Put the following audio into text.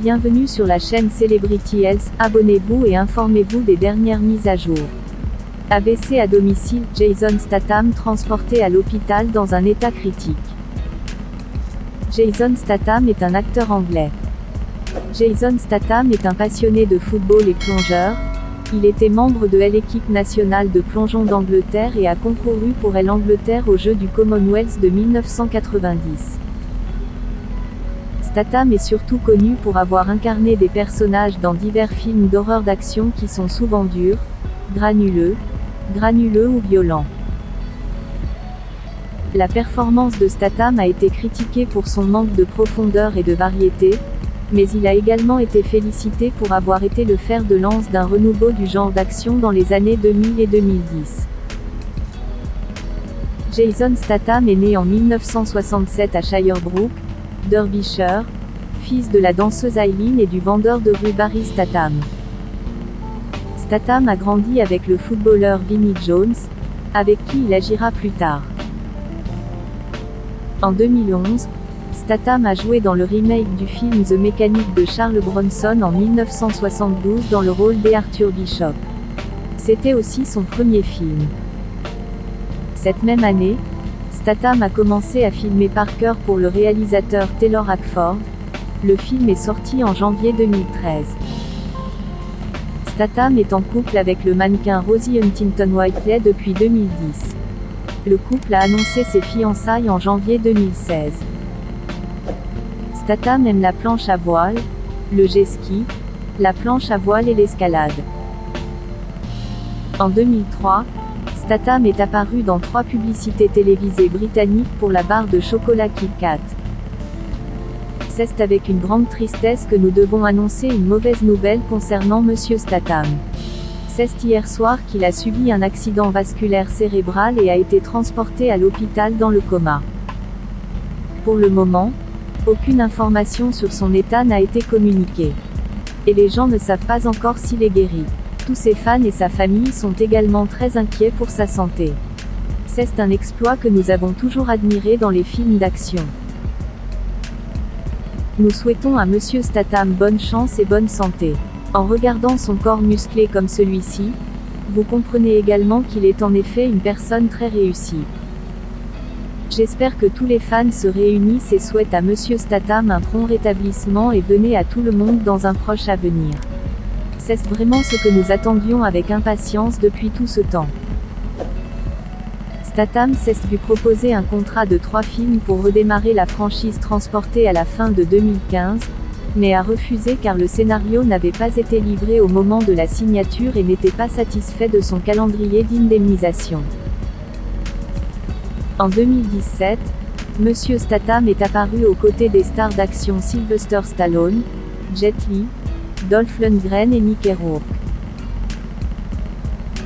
Bienvenue sur la chaîne Celebrity Health, abonnez-vous et informez-vous des dernières mises à jour. AVC à domicile, Jason Statham transporté à l'hôpital dans un état critique. Jason Statham est un acteur anglais. Jason Statham est un passionné de football et plongeur. Il était membre de l'équipe nationale de plongeon d'Angleterre et a concouru pour l'Angleterre aux Jeux du Commonwealth de 1990. Statham est surtout connu pour avoir incarné des personnages dans divers films d'horreur d'action qui sont souvent durs, granuleux ou violents. La performance de Statham a été critiquée pour son manque de profondeur et de variété, mais il a également été félicité pour avoir été le fer de lance d'un renouveau du genre d'action dans les années 2000 et 2010. Jason Statham est né en 1967 à Shirebrook, Derbyshire, fils de la danseuse Eileen et du vendeur de rue Barry Statham. Statham a grandi avec le footballeur Vinnie Jones, avec qui il agira plus tard. En 2011, Statham a joué dans le remake du film The Mechanic de Charles Bronson en 1972 dans le rôle d'Arthur Bishop. C'était aussi son premier film. Cette même année, Statham a commencé à filmer Parker pour le réalisateur Taylor Hackford. Le film est sorti en janvier 2013. Statham est en couple avec le mannequin Rosie Huntington-Whiteley depuis 2010. Le couple a annoncé ses fiançailles en janvier 2016. Statham aime la planche à voile, le jet-ski, la planche à voile et l'escalade. En 2003, Statham est apparu dans 3 publicités télévisées britanniques pour la barre de chocolat Kit Kat. C'est avec une grande tristesse que nous devons annoncer une mauvaise nouvelle concernant Monsieur Statham. C'est hier soir qu'il a subi un accident vasculaire cérébral et a été transporté à l'hôpital dans le coma. Pour le moment, aucune information sur son état n'a été communiquée. Et les gens ne savent pas encore s'il est guéri. Tous ses fans et sa famille sont également très inquiets pour sa santé. C'est un exploit que nous avons toujours admiré dans les films d'action. Nous souhaitons à Monsieur Statham bonne chance et bonne santé. En regardant son corps musclé comme celui-ci, vous comprenez également qu'il est en effet une personne très réussie. J'espère que tous les fans se réunissent et souhaitent à Monsieur Statham un prompt rétablissement et venez à tout le monde dans un proche avenir. C'est vraiment ce que nous attendions avec impatience depuis tout ce temps. Statham s'est vu proposer un contrat de 3 films pour redémarrer la franchise transportée à la fin de 2015, mais a refusé car le scénario n'avait pas été livré au moment de la signature et n'était pas satisfait de son calendrier d'indemnisation. En 2017, Monsieur Statham est apparu aux côtés des stars d'action Sylvester Stallone, Jet Li, Dolph Lundgren et Mickey Rourke.